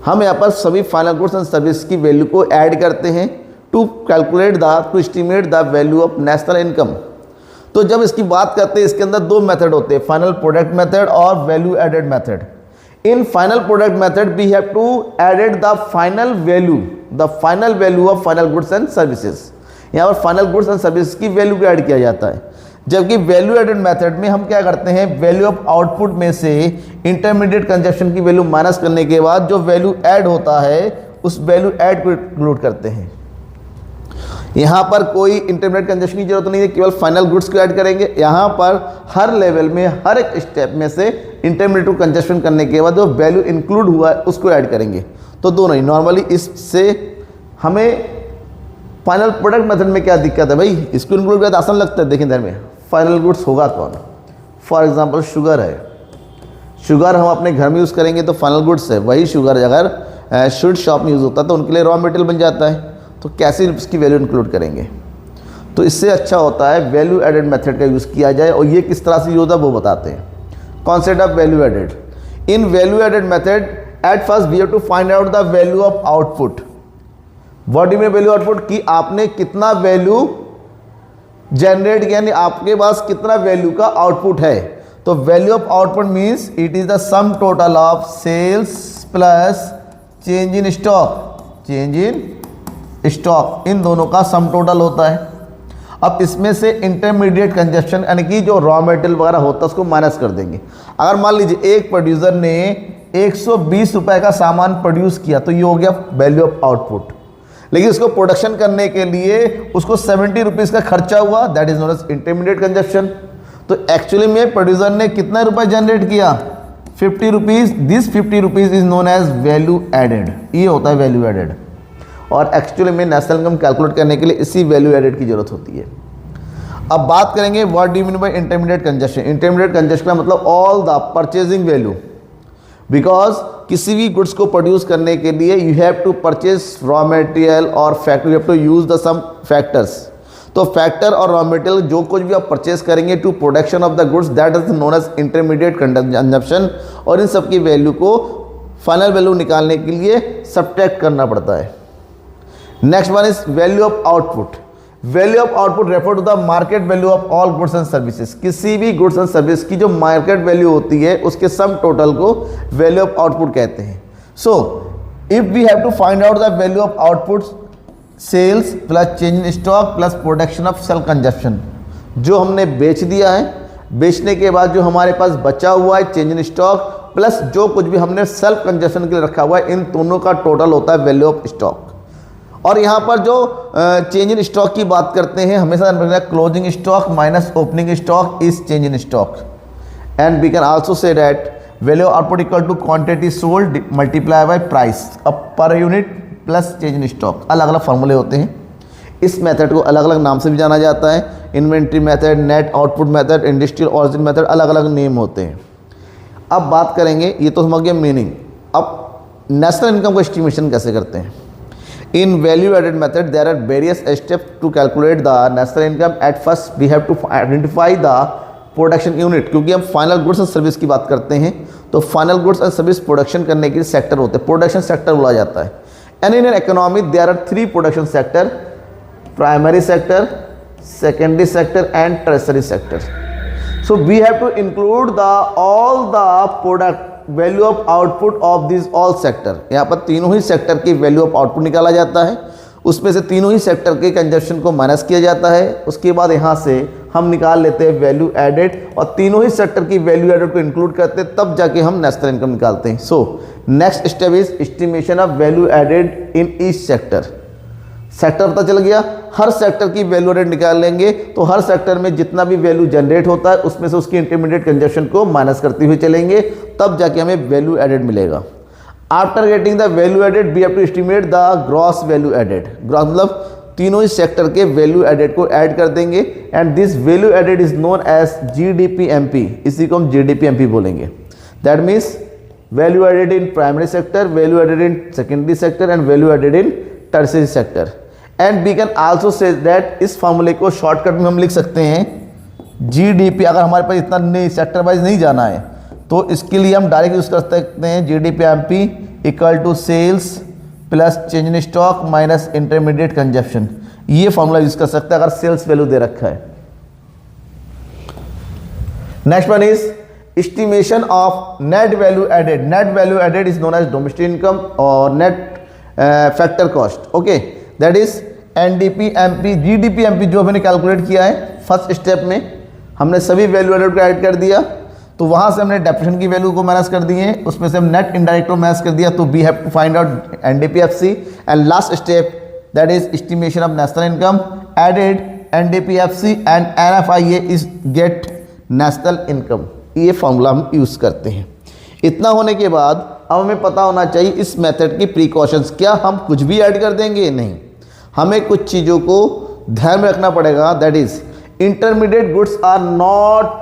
हम यहाँ पर सभी फाइनल गुड्स एंड सर्विस की वैल्यू को ऐड करते हैं to calculate to estimate the value of national income. तो जब इसकी बात करते हैं, इसके अंदर 2 मेथड होते हैं, फाइनल प्रोडक्ट मेथड और value added method. In final product method we have to added the final value of final goods and services. यहाँ पर फाइनल गुड्स एंड सर्विस की वैल्यू को ऐड किया जाता है, जबकि वैल्यू एडेड मेथड में हम क्या करते हैं, वैल्यू ऑफ आउटपुट में से इंटरमीडिएट कंजप्शन की वैल्यू माइनस करने के बाद जो वैल्यू ऐड होता है उस वैल्यू ऐड को इंक्लूड करते हैं। यहाँ पर कोई इंटरमीडिएट कंजप्शन की जरूरत नहीं है, केवल फाइनल गुड्स को ऐड करेंगे। यहाँ पर हर लेवल में हर एक स्टेप में से इंटरमीडिएट टू कंजप्शन करने के बाद जो वैल्यू इंक्लूड हुआ है उसको ऐड करेंगे। तो दोनों ही नॉर्मली इससे हमें फाइनल प्रोडक्ट मेथड में क्या दिक्कत है भाई, इसको इंक्लूड करते आसान लगता है। देखें इधर में फाइनल गुड्स होगा कौन, फॉर एग्जांपल शुगर है, शुगर हम अपने घर में यूज़ करेंगे तो फाइनल गुड्स है। वही शुगर अगर स्वीट शॉप में यूज़ होता है तो उनके लिए रॉ मटेरियल बन जाता है, तो कैसे इसकी वैल्यू इंक्लूड करेंगे। तो इससे अच्छा होता है वैल्यू एडेड मेथड का यूज़ किया जाए, और ये किस तरह से यूज होता है वो बताते हैं। Concept of value added, in value added method at first we have to find out the value of output. What do you mean value output, कि आपने कितना वैल्यू जनरेट किया, यानी आपके पास कितना वैल्यू का आउटपुट है। तो value of output means it is the sum total of sales plus change in stock, change in stock, इन दोनों का सम टोटल होता है। अब इसमें से इंटरमीडिएट कंजप्शन यानी कि जो रॉ मटेरियल वगैरह होता है उसको माइनस कर देंगे। अगर मान लीजिए एक प्रोड्यूसर ने 120 रुपए का सामान प्रोड्यूस किया तो ये हो गया वैल्यू ऑफ आउटपुट, लेकिन इसको प्रोडक्शन करने के लिए उसको 70 रुपीज़ का खर्चा हुआ, that is known as intermediate consumption. तो एक्चुअली में प्रोड्यूसर ने कितना रुपए जनरेट किया, 50 rupees, this 50 rupees is known as value added, ये होता है वैल्यू एडेड। और एक्चुअली में नेशनल इनकम कैलकुलेट करने के लिए इसी वैल्यू एडेड की जरूरत होती है। अब बात करेंगे what do you mean by intermediate consumption. Intermediate consumption का मतलब all the purchasing value, because किसी भी गुड्स को प्रोड्यूस करने के लिए you have to purchase raw material और factor, you have to use the some factors. तो फैक्टर और रॉ मटेरियल जो कुछ भी आप परचेज करेंगे to production of the goods, that is known as intermediate consumption. और इन सब की वैल्यू को फाइनल वैल्यू निकालने के लिए सब्ट्रैक्ट करना पड़ता है। Next one is value of output. Value of output refer to the market value of all goods and services. किसी भी गुड्स एंड सर्विस की जो मार्केट वैल्यू होती है उसके सम टोटल को वैल्यू ऑफ आउटपुट कहते हैं। So if we have to find out the value of output, sales plus change in stock plus production of sale consumption, जो हमने बेच दिया है, बेचने के बाद जो हमारे पास बचा हुआ है चेंज इन स्टॉक प्लस जो कुछ भी हमने सेल्फ कंजप्शन के लिए रखा हुआ है, इन दोनों का टोटल होता है वैल्यू ऑफ स्टॉक। और यहाँ पर जो चेंज इन स्टॉक की बात करते हैं हमेशा closing stock minus opening stock is change in stock. And we can also say that value of output equal to quantity sold multiply by price अब per unit plus change in stock. अलग अलग फॉर्मूले होते हैं, इस मेथड को अलग अलग नाम से भी जाना जाता है। Inventory method, net output method, industrial origin method, अलग अलग नेम होते हैं। अब बात करेंगे, ये तो समझ गया मीनिंग। अब नेशनल इनकम को एस्टिमेशन कैसे करते हैं। In value added method there are various steps to calculate the national income. At first we have to identify the production unit, क्योंकि हम फाइनल गुड्स एंड सर्विस की बात करते हैं तो final goods and service production करने के सेक्टर होते हैं, प्रोडक्शन सेक्टर बोला जाता है। And in an economy there are 3 production sector, primary sector, secondary sector and tertiary sector. So we have to include the all the product value of output of this all sector. यहाँ पर तीनों ही सेक्टर की वैल्यू ऑफ आउटपुट निकाला जाता है, उसमें से तीनों ही सेक्टर के कंजप्शन को माइनस किया जाता है। उसके बाद यहाँ से हम निकाल लेते हैं वैल्यू एडेड और तीनों ही सेक्टर की वैल्यू एडेड को इंक्लूड करते हैं, तब जाके हम नेशनल इनकम निकालते हैं। So next step is estimation of value added in each sector. Sector पता चल गया, हर सेक्टर की वैल्यू एडेड निकाल लेंगे तो हर सेक्टर में जितना भी वैल्यू जनरेट होता है उसमें से उसकी इंटरमीडिएट कंजप्शन को माइनस करते हुए चलेंगे, तब जाके हमें वैल्यू एडेड मिलेगा। After getting the value added we have to estimate the gross value added. Gross मतलब तीनों ही सेक्टर के वैल्यू एडेड को ऐड कर देंगे and this value added is known as GDPMP। इसी को हम GDPMP बोलेंगे। That means value added in primary sector, value added in secondary sector and value added in tertiary sector. And we can also say that इस फॉर्मूले को शॉर्टकट में हम लिख सकते हैं GDP। अगर हमारे पास इतना नहीं सेक्टर वाइज नहीं जाना है तो इसके लिए हम डायरेक्ट यूज कर सकते हैं GDPMP equal to sales plus change in stock minus intermediate consumption. ये फॉर्मूला यूज कर सकते हैं अगर सेल्स वैल्यू दे रखा है। Next one is estimation of net value added. Net value added is known as domestic income और net factor cost. Okay, that is NDPMP GDPMP जो हमने कैलकुलेट किया है फर्स्ट स्टेप में हमने सभी वैल्यू एडेड को ऐड कर दिया। तो वहाँ से हमने डेप्रिसिएशन की वैल्यू को माइनस कर दिए, उसमें से हम नेट इनडायरेक्ट को माइनस कर दिया, तो we have to find out NDPFC and last step that is estimation of national income added NDPFC and NFIA is get national income. ये फॉर्मूला हम यूज़ करते हैं। इतना होने के बाद अब हमें पता होना चाहिए इस मेथड की प्रिकॉशंस। क्या हम कुछ भी ऐड कर देंगे? नहीं, हमें कुछ चीज़ों को ध्यान में रखना पड़ेगा। That is intermediate goods are not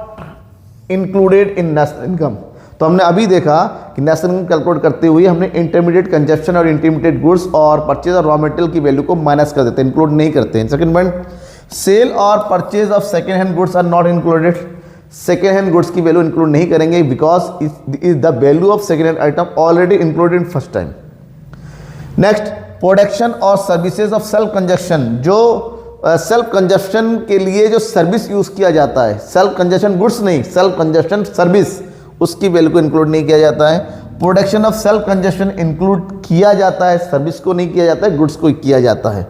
included in national income. तो हमने अभी देखा कि नेशनल इनकम कैलकुलेट करते हुए हमने इंटरमीडिएट कंजप्शन और इंटरमीडिएट गुड्स और परचेज और रॉ मटेरियल की वैल्यू को माइनस कर देते हैं, इंक्लूड नहीं करते हैं। सेकंड पॉइंट, सेल और purchase of second hand goods are not included. Second hand goods की वैल्यू इंक्लूड नहीं करेंगे because is the value of second hand item already included in first time. Next, production और सर्विसेज ऑफ सेल्फ कंजप्शन। जो सेल्फ कंजप्शन के लिए जो सर्विस यूज़ किया जाता है, सेल्फ कंजप्शन गुड्स नहीं, सेल्फ कंजप्शन सर्विस, उसकी वैल्यू को इंक्लूड नहीं किया जाता है। Production of self consumption include किया जाता है, सर्विस को नहीं किया जाता है, गुड्स को किया जाता है।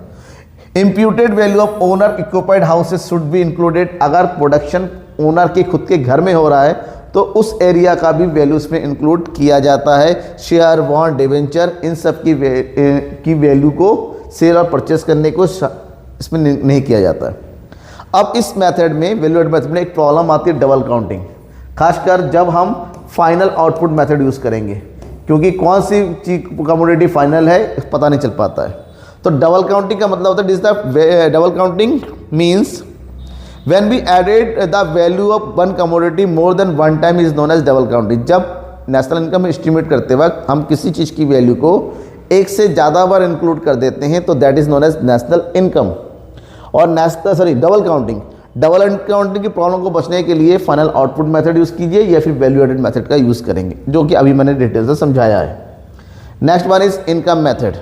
Imputed value of owner equipped houses should be included. अगर प्रोडक्शन ओनर के खुद के घर में हो रहा है तो उस एरिया का भी वैल्यू इसमें इंक्लूड किया जाता है। शेयर, बॉन्ड, डिवेंचर, इन सब की वैल्यू को सेल और परचेस करने को इसमें नहीं किया जाता है। अब इस मेथड में, वैल्यू एड मेथड में एक प्रॉब्लम आती है, डबल काउंटिंग, खासकर जब हम फाइनल आउटपुट मेथड यूज़ करेंगे, क्योंकि कौन सी चीज कमोडिटी फाइनल है पता नहीं चल पाता है। तो डबल काउंटिंग का मतलब होता है, this the double counting means when we added the value of one commodity more than one time is known as double counting। जब नेशनल इनकम एस्टिमेट करते वक्त हम किसी चीज़ की वैल्यू को एक से ज़्यादा बार इंक्लूड कर देते हैं तो that is known as national income और डबल काउंटिंग। डबल काउंटिंग की प्रॉब्लम को बचने के लिए फाइनल आउटपुट मेथड यूज़ कीजिए या फिर वैल्यू एडेड मेथड का यूज़ करेंगे, जो कि अभी मैंने डिटेल से समझाया है। Next one is income method.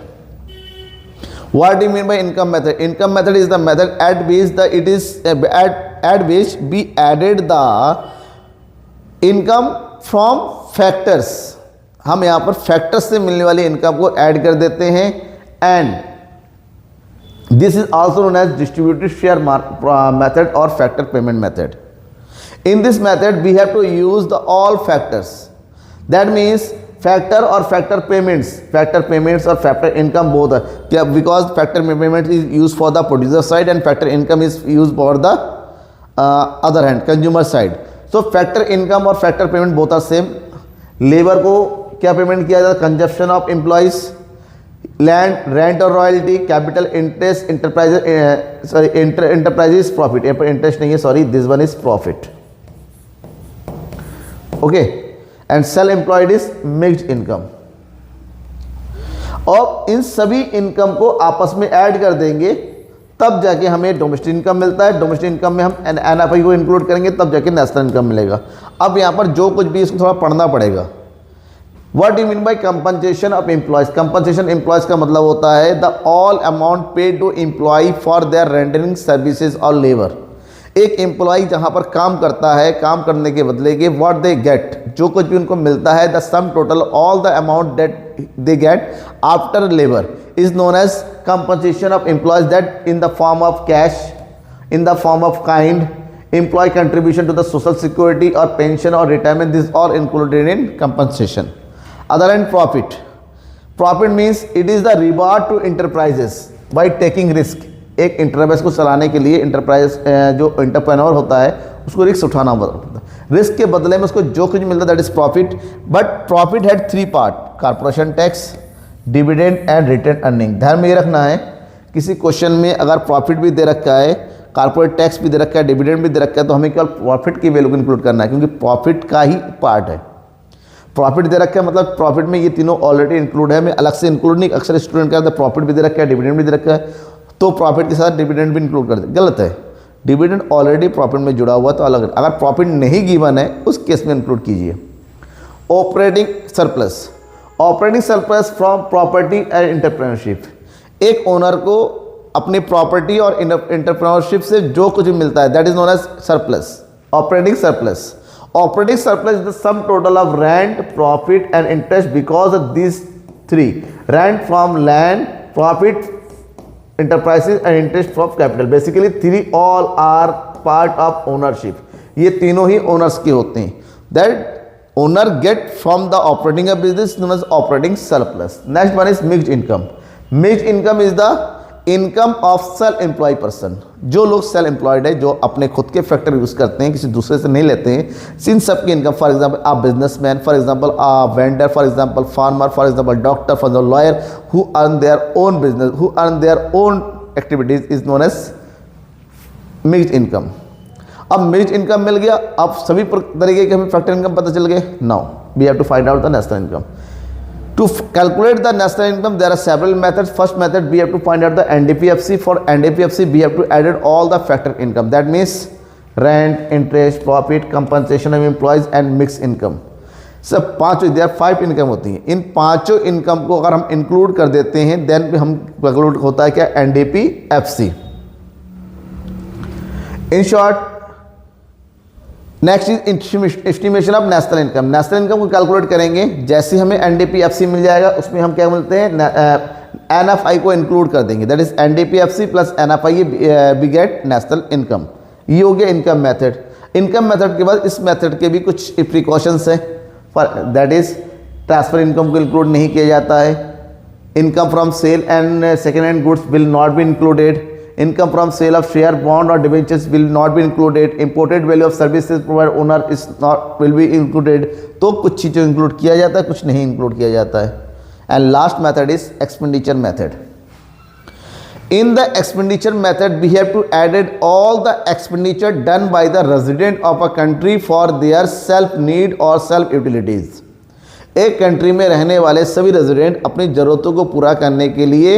What do you mean by income method? Income method is the method at which we added the income from factors। हम यहाँ पर factors से मिलने वाली इनकम को ऐड कर देते हैं and this is also known as distributed share method or factor payment method। In this method we have to use the all factors, that means factor और फैक्टर पेमेंट्स और फैक्टर इनकम बोथ है क्या, because factor payment is use for the producer side and factor income is use for the other hand consumer side. So factor income और factor payment both are same. Labour को क्या पेमेंट किया जाता है? Consumption of employees, land rent और royalty, capital interest, enterprises profit. यहाँ पर इंटरेस्ट नहीं है, sorry, this one is profit, okay. And self employed is mixed income. और इन सभी इनकम को आपस में ऐड कर देंगे तब जाके हमें डोमेस्टिक इनकम मिलता है। डोमेस्टिक इनकम में हम एनएफआई को इंक्लूड करेंगे तब जाके नेशनल इनकम मिलेगा। अब यहाँ पर जो कुछ भी इसको थोड़ा पढ़ना पड़ेगा। What do you mean by compensation of employees? Compensation employees का मतलब होता है the all amount paid to employee for their rendering services और लेबर। एक एम्प्लॉय जहाँ पर काम करता है, काम करने के बदले के व्हाट दे गेट, जो कुछ भी उनको मिलता है, the sum total all the amount that they get after labour is known as compensation of employees, that in the form of cash, in the form of kind, employee contribution to the social security और पेंशन और retirement, this all included in compensation. Other and profit means it is the reward to enterprises by taking risk. एक इंटरप्राइज को चलाने के लिए इंटरप्राइज जो एंटरप्रेन्योर होता है उसको रिस्क उठाना पड़ता है। रिस्क के बदले में उसको जो कुछ मिलता है that is profit. But profit had three part, corporation tax, dividend and retain earning. ध्यान में ये रखना है, किसी क्वेश्चन में अगर प्रॉफिट भी दे रखा है, कॉर्पोरेट टैक्स भी दे रखा है, डिविडेंड भी दे रखा है, तो हमें केवल प्रॉफिट की वैल्यू को इंक्लूड करना है, क्योंकि प्रॉफिट का ही पार्ट है। प्रॉफिट दे रखा है मतलब प्रॉफिट में ये तीनों ऑलरेडी इंक्लूड है, मैं अलग से इंक्लूड नहीं। अक्सर स्टूडेंट का प्रॉफिट भी दे रखा है, डिविडेंड भी दे रखा है, तो प्रॉफिट के साथ डिविडेंड भी इंक्लूड कर दे। गलत है, डिविडेंड ऑलरेडी प्रॉफिट में जुड़ा हुआ तो अलग। अगर प्रॉफिट नहीं गिवन है उस केस में इंक्लूड कीजिए। Operating surplus from property and entrepreneurship. एक ओनर को अपनी प्रॉपर्टी और एंटरप्रेन्योरशिप से जो कुछ भी मिलता है that is known as surplus, operating surplus. Operating surplus is the sum total of rent, profit and interest because of these three: rent from land, profit, enterprises and interest from capital. Basically three all are part of ownership. ये तीनों ही ओनर्स के होते हैं। that owner get from the operating a business known as operating surplus. Next one is mixed income. Mixed income is the income of self employ person, जो लोग सेल्फ एम्प्लॉयड है, जो अपने खुद के फैक्टर यूज़ करते हैं, किसी दूसरे से नहीं लेते हैं, इन सब की income, for example a businessman, for example a vendor, for example farmer, for example doctor, for example lawyer, who earn their own business, who earn their own activities is known as mixed income. अब मिक्स्ड इनकम मिल गया, अब सभी तरीके के हमें फैक्टर इनकम पता चल गए। Now we have to find out the national income. To calculate the national income, there are several methods. First method, we have to find out the NDPFC. For NDPFC, we have to add all the factor income. That means rent, interest, profit, compensation of employees, and mixed income. सब पांचों, there are 5 इनकम होती हैं। इन पांचों इनकम को अगर हम इंक्लूड कर देते हैं, देन हम कैलकुलेट होता है क्या, NDPFC। In short, next is estimation of national income. National income को कैलकुलेट करेंगे, जैसे हमें NDPFC मिल जाएगा, उसमें हम क्या बोलते हैं, NFI को इंक्लूड कर देंगे। That is NDPFC plus NFI, we get national income. ये हो गया इनकम मेथड। इनकम मेथड के बाद इस मेथड के भी कुछ प्रिकॉशंस हैं, दैट इज ट्रांसफर इनकम को इंक्लूड नहीं किया जाता है। Income from sale and second hand goods will not be included. Income from sale of share, bond or debentures will not be included. Imported value of services provided owner is not will be included. तो कुछ चीज़ें इंक्लूड किया जाता है, कुछ नहीं इंक्लूड किया जाता है। And last method is expenditure method. In the expenditure method, we have to added all the expenditure done by the resident of a country for their self need or self utilities. एक कंट्री में रहने वाले सभी रेजिडेंट अपनी ज़रूरतों को पूरा करने के लिए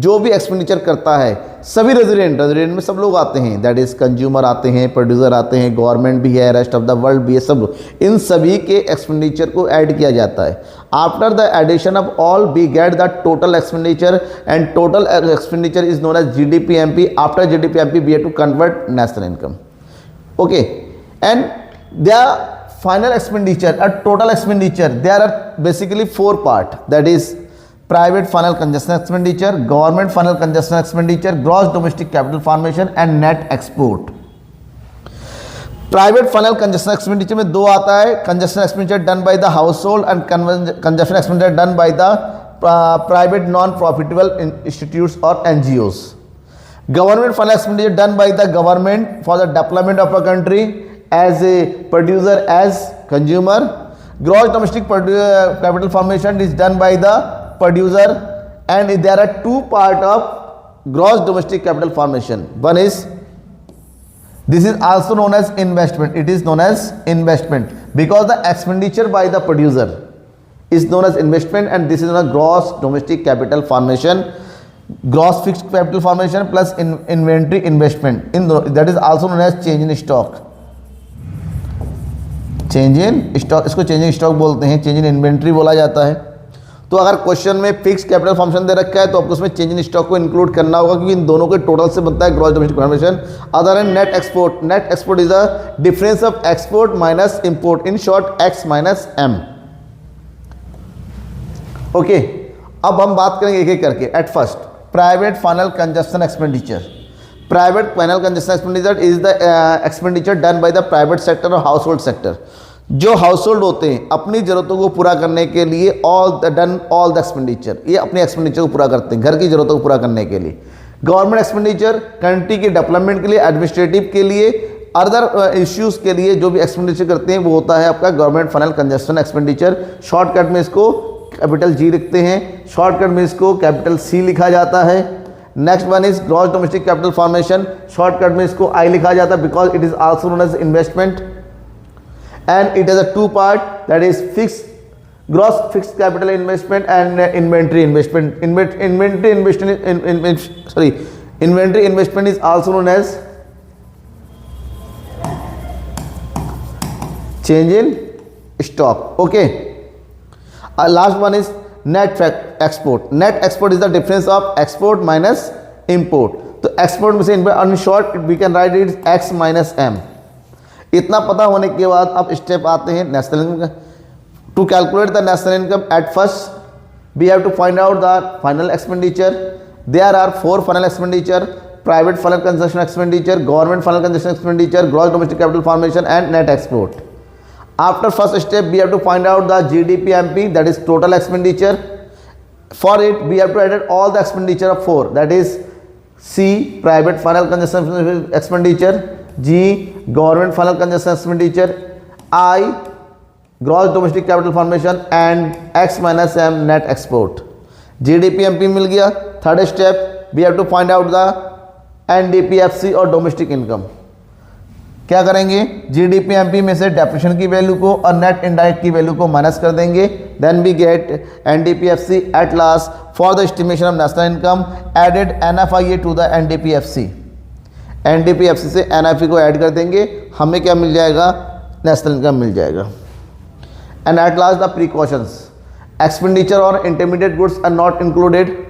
जो भी एक्सपेंडिचर करता है, सभी रेजिडेंट में सब लोग आते हैं, दैट इज़ कंज्यूमर आते हैं, प्रोड्यूसर आते हैं, गवर्नमेंट भी है, रेस्ट ऑफ द वर्ल्ड भी है, सब लोग, इन सभी के एक्सपेंडिचर को ऐड किया जाता है। After the addition of all we get the total expenditure and total expenditure is known as GDPMP। After GDPMP we have to convert national income. Okay, and the final expenditure, a total expenditure, there are basically 4 part, that is private final consumption expenditure, government final consumption expenditure, gross domestic capital formation and net export। Private final consumption expenditure में 2 आता है, consumption expenditure done by the household and consumption expenditure done by the private non profitable institutes और NGOs। Government final expenditure done by the government for the development of a country as a producer, as consumer। gross domestic capital formation is done by the producer, and there are 2 part of gross domestic capital formation. One is, this is also known as investment. It is known as investment because the expenditure by the producer is known as investment, and this is a gross domestic capital formation, gross fixed capital formation plus inventory investment, that is also known as change in stock। Change in stock, इसको चेंज इन स्टॉक बोलते हैं, चेंज इन इन्वेंट्री बोला जाता है। तो अगर क्वेश्चन में फिक्स कैपिटल फॉर्मेशन दे रखा है तो आपको उसमें चेंज इन स्टॉक को इंक्लूड करना होगा, क्योंकि इन दोनों के टोटल से बनता है gross domestic formation. Other and net export, net export is the difference of export minus import, in short X minus M। Okay, अब हम बात करेंगे एक एक करके। At first, private final consumption expenditure. Private final consumption expenditure is the expenditure done by the private sector और हाउस होल्ड सेक्टर। जो हाउस होल्ड होते हैं अपनी ज़रूरतों को पूरा करने के लिए ऑल द एक्सपेंडिचर, ये अपने एक्सपेंडिचर को पूरा करते हैं घर की ज़रूरतों को पूरा करने के लिए। गवर्नमेंट एक्सपेंडिचर कंट्री के डेवलपमेंट के लिए, एडमिनिस्ट्रेटिव के लिए, अदर इश्यूज़ के लिए जो भी एक्सपेंडिचर करते हैं वो होता है आपका government final consumption expenditure. Shortcut में इसको कैपिटल G लिखते हैं, शॉर्टकट में इसको कैपिटल C लिखा जाता है। Next one is gross domestic capital formation, shortcut में इसको I लिखा जाता है because it is also known as investment, and it has a 2 part, that is gross fixed capital investment and inventory investment। Inventory investment is also known as change in stock। Okay, last one is net export। net export is the difference of export minus import। तो export में से in short we can write it X minus M। इतना पता होने के बाद अब स्टेप आते हैं national income. To calculate the national income, at first we have to find out the final expenditure. There are 4 final expenditure, private final consumption expenditure, government final consumption expenditure, gross domestic capital formation and net export. After first step, we have to find out the GDPMP, that is total expenditure. For it, we have to add all the expenditure of 4, that is C, private final consumption expenditure, G, government final consumption expenditure, I, gross domestic capital formation, and X minus M, net export. GDPMP मिल गया. Third step, we have to find out the NDPFC और डोमेस्टिक इनकम. क्या करेंगे, GDPMP में से डेप्रिसिएशन की वैल्यू को और नेट इनडायरेक्ट की वैल्यू को माइनस कर देंगे. Then we get NDPFC. At last for the estimation of national income added NFIA to the NDPFC. NDPFC से NFI को ऐड कर देंगे, हमें क्या मिल जाएगा, नेशनल इनकम मिल जाएगा. And at last the precautions. Expenditure और intermediate goods are not included.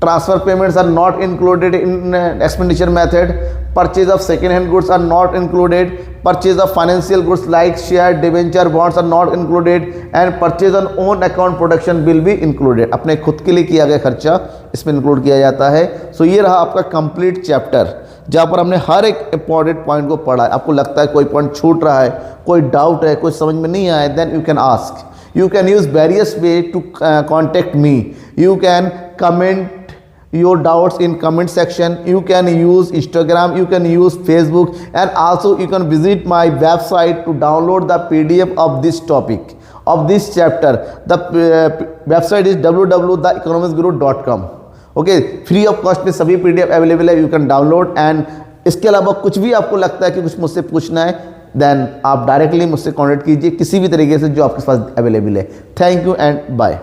Transfer payments are not included in expenditure method. Purchase of second hand goods are not included. Purchase of financial goods like share, debenture, bonds are not included. And purchase on own account production will be included. अपने खुद के लिए किया गया खर्चा इसमें इंक्लूड किया जाता है. सो ये रहा आपका कंप्लीट चैप्टर, जहाँ पर हमने हर एक इंपॉर्टेंट पॉइंट को पढ़ा है. आपको लगता है कोई पॉइंट छूट रहा है, कोई डाउट है, कोई समझ में नहीं आया, then you can ask. You can use various way to contact me. You can comment your doubts in comment section. You can use Instagram, you can use Facebook, and also you can visit my website to download the PDF of this topic, of this chapter. The website is www.theeconomicsguru.com. okay, free of cost में सभी PDF अवेलेबल है, यू कैन डाउनलोड. एंड इसके अलावा कुछ भी आपको लगता है कि कुछ मुझसे पूछना है, देन आप डायरेक्टली मुझसे कॉन्टैक्ट कीजिए किसी भी तरीके से जो आपके पास अवेलेबल है. Thank you and bye.